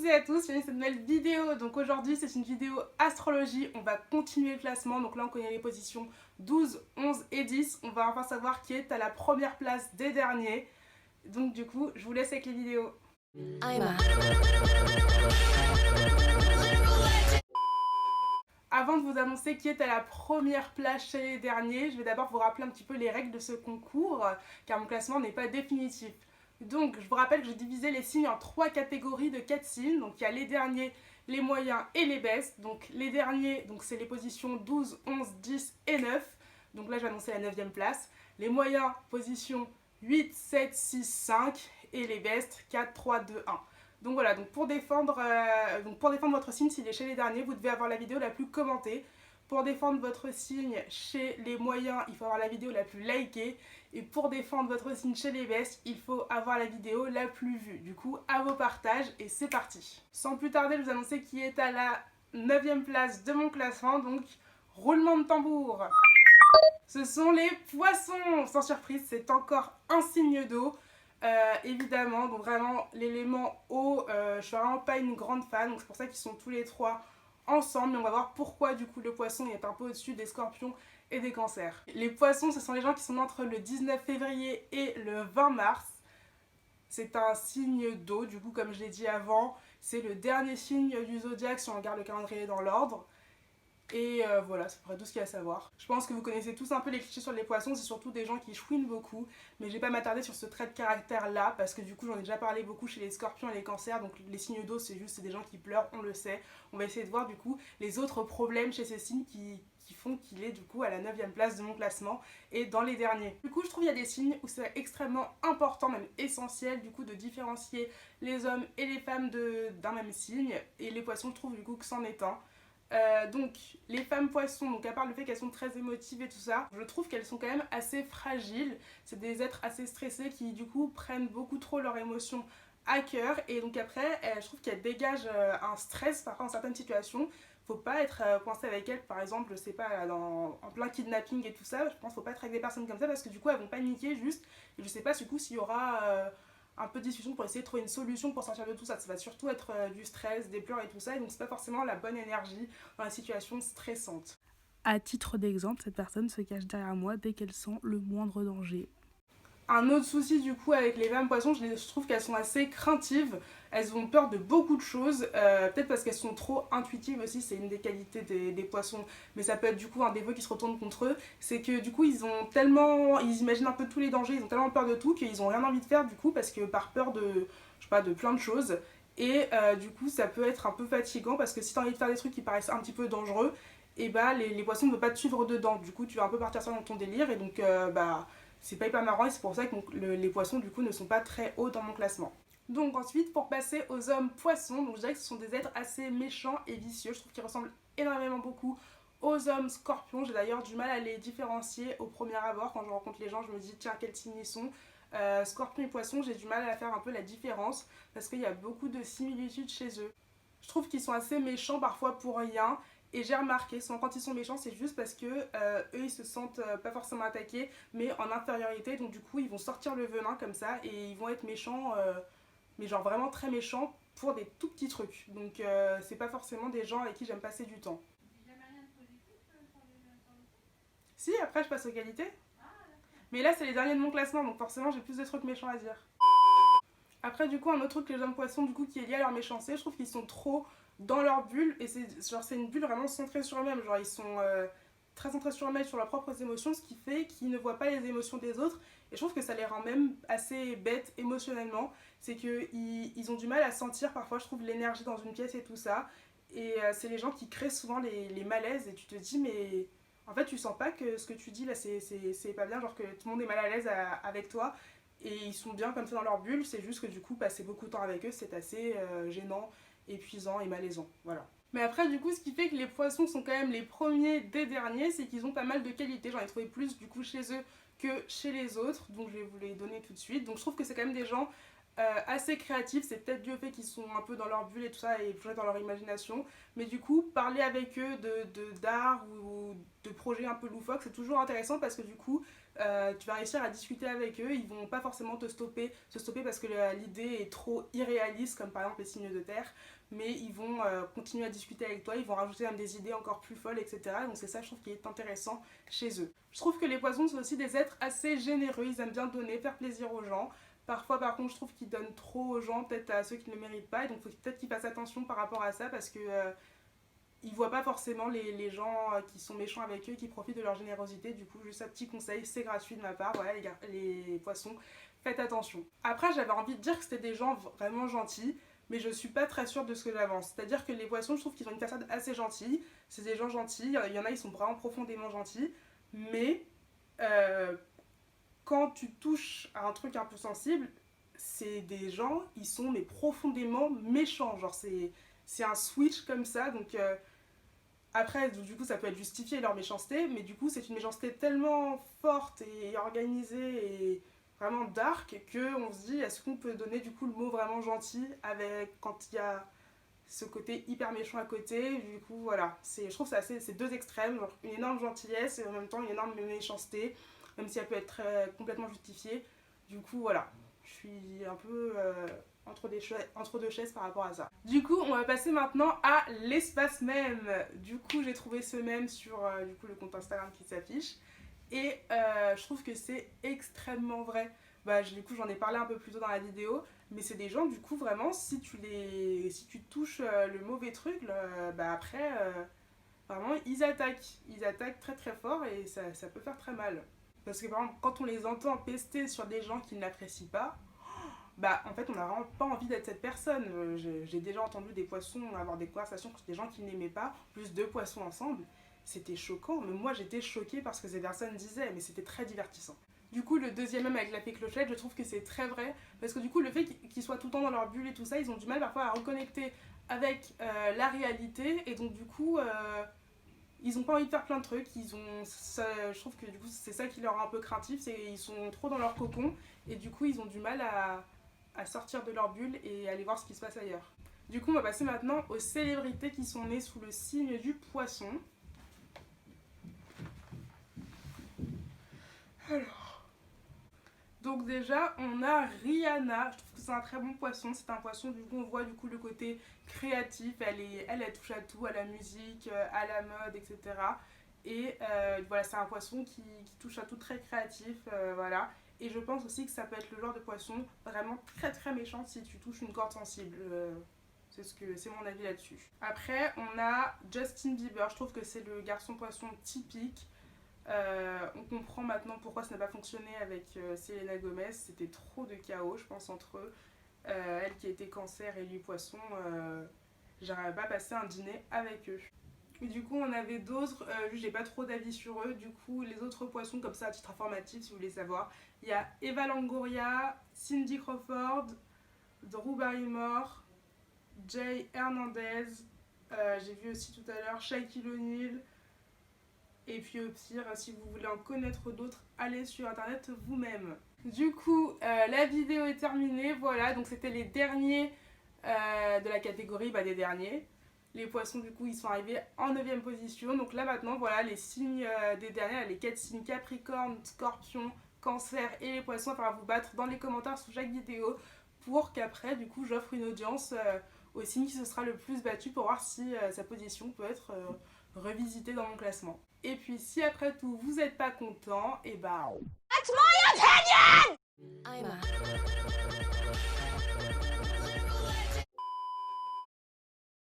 et à tous, bienvenue dans cette nouvelle vidéo. Donc aujourd'hui c'est une vidéo astrologie, on va continuer le classement. Donc là on connaît les positions 12, 11 et 10. On va enfin savoir qui est à la première place des derniers. Donc du coup je vous laisse avec les vidéos. Avant de vous annoncer qui est à la première place chez les derniers, je vais d'abord vous rappeler un petit peu les règles de ce concours, car mon classement n'est pas définitif. Donc je vous rappelle que j'ai divisé les signes en 3 catégories de 4 signes. Donc il y a les derniers, les moyens et les bestes. Donc les derniers, donc c'est les positions 12, 11, 10 et 9. Donc là je vais annoncer la 9e place. Les moyens, positions 8, 7, 6, 5. Et les bestes, 4, 3, 2, 1. Donc voilà, donc pour défendre votre signe, s'il est chez les derniers, vous devez avoir la vidéo la plus commentée. Pour défendre votre signe chez les moyens, il faut avoir la vidéo la plus likée. Et pour défendre votre signe chez les bestes, il faut avoir la vidéo la plus vue. Du coup, à vos partages et c'est parti. Sans plus tarder, je vous annoncer qui est à la 9e place de mon classement. Donc, roulement de tambour. Ce sont les poissons. Sans surprise, c'est encore un signe d'eau. Évidemment, donc vraiment l'élément eau, je suis vraiment pas une grande fan, donc c'est pour ça qu'ils sont tous les trois ensemble. Mais on va voir pourquoi du coup le poisson est un peu au-dessus des scorpions et des cancers. Les poissons, ce sont les gens qui sont entre le 19 février et le 20 mars. C'est un signe d'eau, du coup comme je l'ai dit avant, c'est le dernier signe du zodiaque si on regarde le calendrier dans l'ordre. Et voilà, c'est à peu près tout ce qu'il y a à savoir. Je pense que vous connaissez tous un peu les clichés sur les poissons, c'est surtout des gens qui chouinent beaucoup. Mais je vais pas m'attarder sur ce trait de caractère là, parce que du coup j'en ai déjà parlé beaucoup chez les scorpions et les cancers. Donc les signes d'eau c'est des gens qui pleurent, on le sait. On va essayer de voir du coup les autres problèmes chez ces signes qui font qu'il est du coup à la 9e place de mon classement et dans les derniers. Du coup je trouve qu'il y a des signes où c'est extrêmement important, même essentiel du coup de différencier les hommes et les femmes d'un même signe. Et les poissons je trouve du coup que c'en est un. Donc les femmes poissons, donc à part le fait qu'elles sont très émotives et tout ça, je trouve qu'elles sont quand même assez fragiles. C'est des êtres assez stressés qui du coup prennent beaucoup trop leurs émotions à cœur. Et donc après je trouve qu'elles dégagent un stress parfois en certaines situations. Faut pas être coincé avec elles, par exemple, je sais pas, en plein kidnapping et tout ça. Je pense qu'il faut pas être avec des personnes comme ça parce que du coup elles vont paniquer juste. Et je sais pas du coup s'il y aura un peu de discussion pour essayer de trouver une solution pour sortir de tout ça. Ça va surtout être du stress, des pleurs et tout ça, et donc c'est pas forcément la bonne énergie dans la situation stressante. À titre d'exemple, cette personne se cache derrière moi dès qu'elle sent le moindre danger. Un autre souci du coup avec les femmes poissons, je trouve qu'elles sont assez craintives, elles ont peur de beaucoup de choses, peut-être parce qu'elles sont trop intuitives aussi, c'est une des qualités des poissons, mais ça peut être du coup un défaut qui se retourne contre eux, c'est que du coup ils imaginent un peu tous les dangers, ils ont tellement peur de tout qu'ils ont rien envie de faire du coup parce que par peur de, je sais pas, de plein de choses, et du coup ça peut être un peu fatigant parce que si t'as envie de faire des trucs qui paraissent un petit peu dangereux, et bah les poissons ne veulent pas te suivre dedans, du coup tu vas un peu partir ça dans ton délire et donc c'est pas hyper marrant et c'est pour ça que les poissons du coup ne sont pas très hauts dans mon classement. Donc ensuite pour passer aux hommes poissons, donc je dirais que ce sont des êtres assez méchants et vicieux, je trouve qu'ils ressemblent énormément beaucoup aux hommes scorpions. J'ai d'ailleurs du mal à les différencier au premier abord, quand je rencontre les gens je me dis tiens quel signe ils sont. Scorpion et poisson, j'ai du mal à faire un peu la différence parce qu'il y a beaucoup de similitudes chez eux. Je trouve qu'ils sont assez méchants parfois pour rien. Et j'ai remarqué, souvent quand ils sont méchants, c'est juste parce que eux ils se sentent pas forcément attaqués, mais en infériorité, donc du coup ils vont sortir le venin comme ça et ils vont être méchants, mais genre vraiment très méchants pour des tout petits trucs. Donc c'est pas forcément des gens avec qui j'aime passer du temps. Si, après je passe aux qualités. Mais là c'est les derniers de mon classement, donc forcément j'ai plus de trucs méchants à dire. Après du coup un autre truc les hommes poissons du coup qui est lié à leur méchanceté, je trouve qu'ils sont trop dans leur bulle et c'est une bulle vraiment centrée sur eux-mêmes, genre ils sont très centrés sur eux-mêmes, sur leurs propres émotions, ce qui fait qu'ils ne voient pas les émotions des autres et je trouve que ça les rend même assez bêtes émotionnellement, c'est qu'ils ont du mal à sentir parfois je trouve l'énergie dans une pièce et tout ça et c'est les gens qui créent souvent les malaises et tu te dis mais en fait tu sens pas que ce que tu dis là c'est pas bien, genre que tout le monde est mal à l'aise avec toi et ils sont bien comme ça dans leur bulle, c'est juste que du coup passer beaucoup de temps avec eux c'est assez gênant, épuisant et malaisant, voilà. Mais après du coup ce qui fait que les poissons sont quand même les premiers des derniers, c'est qu'ils ont pas mal de qualités, j'en ai trouvé plus du coup chez eux que chez les autres, donc je vais vous les donner tout de suite. Donc je trouve que c'est quand même des gens assez créatifs, c'est peut-être dû au fait qu'ils sont un peu dans leur bulle et tout ça et plongés dans leur imagination, mais du coup parler avec eux d'art ou de projets un peu loufoques c'est toujours intéressant parce que du coup tu vas réussir à discuter avec eux, ils vont pas forcément se stopper parce que l'idée est trop irréaliste, comme par exemple les signes de terre, mais ils vont continuer à discuter avec toi, ils vont rajouter même des idées encore plus folles, etc. Donc c'est ça, je trouve, qui est intéressant chez eux. Je trouve que les poissons sont aussi des êtres assez généreux, ils aiment bien donner, faire plaisir aux gens. Parfois, par contre, je trouve qu'ils donnent trop aux gens, peut-être à ceux qui ne le méritent pas, et donc il faut peut-être qu'ils fassent attention par rapport à ça, parce que ils voient pas forcément les gens qui sont méchants avec eux, qui profitent de leur générosité. Du coup, juste un petit conseil, c'est gratuit de ma part, voilà les poissons, faites attention. Après, j'avais envie de dire que c'était des gens vraiment gentils, mais je suis pas très sûre de ce que j'avance. C'est-à-dire que les poissons, je trouve qu'ils ont une façade assez gentille, c'est des gens gentils, il y en a, ils sont vraiment profondément gentils, mais quand tu touches à un truc un peu sensible, c'est des gens, ils sont mais profondément méchants, genre c'est un switch comme ça, donc après, du coup, ça peut être justifié leur méchanceté, mais du coup, c'est une méchanceté tellement forte et organisée et vraiment dark qu'on se dit, est-ce qu'on peut donner du coup le mot vraiment gentil avec quand il y a ce côté hyper méchant à côté. Du coup, voilà, je trouve que c'est deux extrêmes, genre une énorme gentillesse et en même temps une énorme méchanceté, même si elle peut être complètement justifiée. Du coup, voilà, je suis un peu entre deux chaises par rapport à ça. Du coup, on va passer maintenant à l'espace mème. Du coup, j'ai trouvé ce mème sur du coup, le compte Instagram qui s'affiche. Et je trouve que c'est extrêmement vrai. Bah, du coup, j'en ai parlé un peu plus tôt dans la vidéo. Mais c'est des gens, du coup, vraiment, si tu touches le mauvais truc, bah après, vraiment, ils attaquent. Ils attaquent très très fort et ça peut faire très mal. Parce que par exemple, quand on les entend pester sur des gens qui ne l'apprécient pas, bah en fait on n'a vraiment pas envie d'être cette personne. J'ai déjà entendu des poissons avoir des conversations avec des gens qui n'aimaient pas, plus deux poissons ensemble. C'était choquant, mais moi j'étais choquée parce que ces personnes disaient, mais c'était très divertissant. Du coup, le deuxième même avec la fée clochette, je trouve que c'est très vrai, parce que du coup, le fait qu'ils soient tout le temps dans leur bulle et tout ça, ils ont du mal parfois à reconnecter avec la réalité, et donc du coup, ils ont pas envie de faire plein de trucs, je trouve que du coup, c'est ça qui leur rend un peu craintif, c'est qu'ils sont trop dans leur cocon, et du coup, ils ont du mal à sortir de leur bulle et aller voir ce qui se passe ailleurs. Du coup, on va passer maintenant aux célébrités qui sont nées sous le signe du poisson. Alors, donc déjà, on a Rihanna. Je trouve que c'est un très bon poisson. C'est un poisson, du coup, on voit du coup le côté créatif. Elle touche à tout, à la musique, à la mode, etc. Et voilà, c'est un poisson qui touche à tout, très créatif, voilà. Et je pense aussi que ça peut être le genre de poisson vraiment très très méchant si tu touches une corde sensible. C'est mon avis là-dessus. Après, on a Justin Bieber. Je trouve que c'est le garçon poisson typique. On comprend maintenant pourquoi ça n'a pas fonctionné avec Selena Gomez. C'était trop de chaos, je pense, entre eux. Elle qui était cancer et lui poisson. J'arrive pas à passer un dîner avec eux. Et du coup, on avait d'autres, j'ai pas trop d'avis sur eux. Du coup, les autres poissons, comme ça, à titre informatif, si vous voulez savoir, il y a Eva Longoria, Cindy Crawford, Drew Barrymore, Jay Hernandez, j'ai vu aussi tout à l'heure Shaquille O'Neal. Et puis au pire, si vous voulez en connaître d'autres, allez sur internet vous-même. Du coup, la vidéo est terminée. Voilà, donc c'était les derniers de la catégorie des derniers. Les poissons, du coup, ils sont arrivés en 9ème position. Donc là, maintenant, voilà, les signes des derniers, les 4 signes Capricorne, Scorpion, Cancer et les poissons. Il va falloir vous battre dans les commentaires sous chaque vidéo pour qu'après, du coup, j'offre une audience au signe qui se sera le plus battu pour voir si sa position peut être revisitée dans mon classement. Et puis, si après tout, vous n'êtes pas content, et bah... That's my opinion!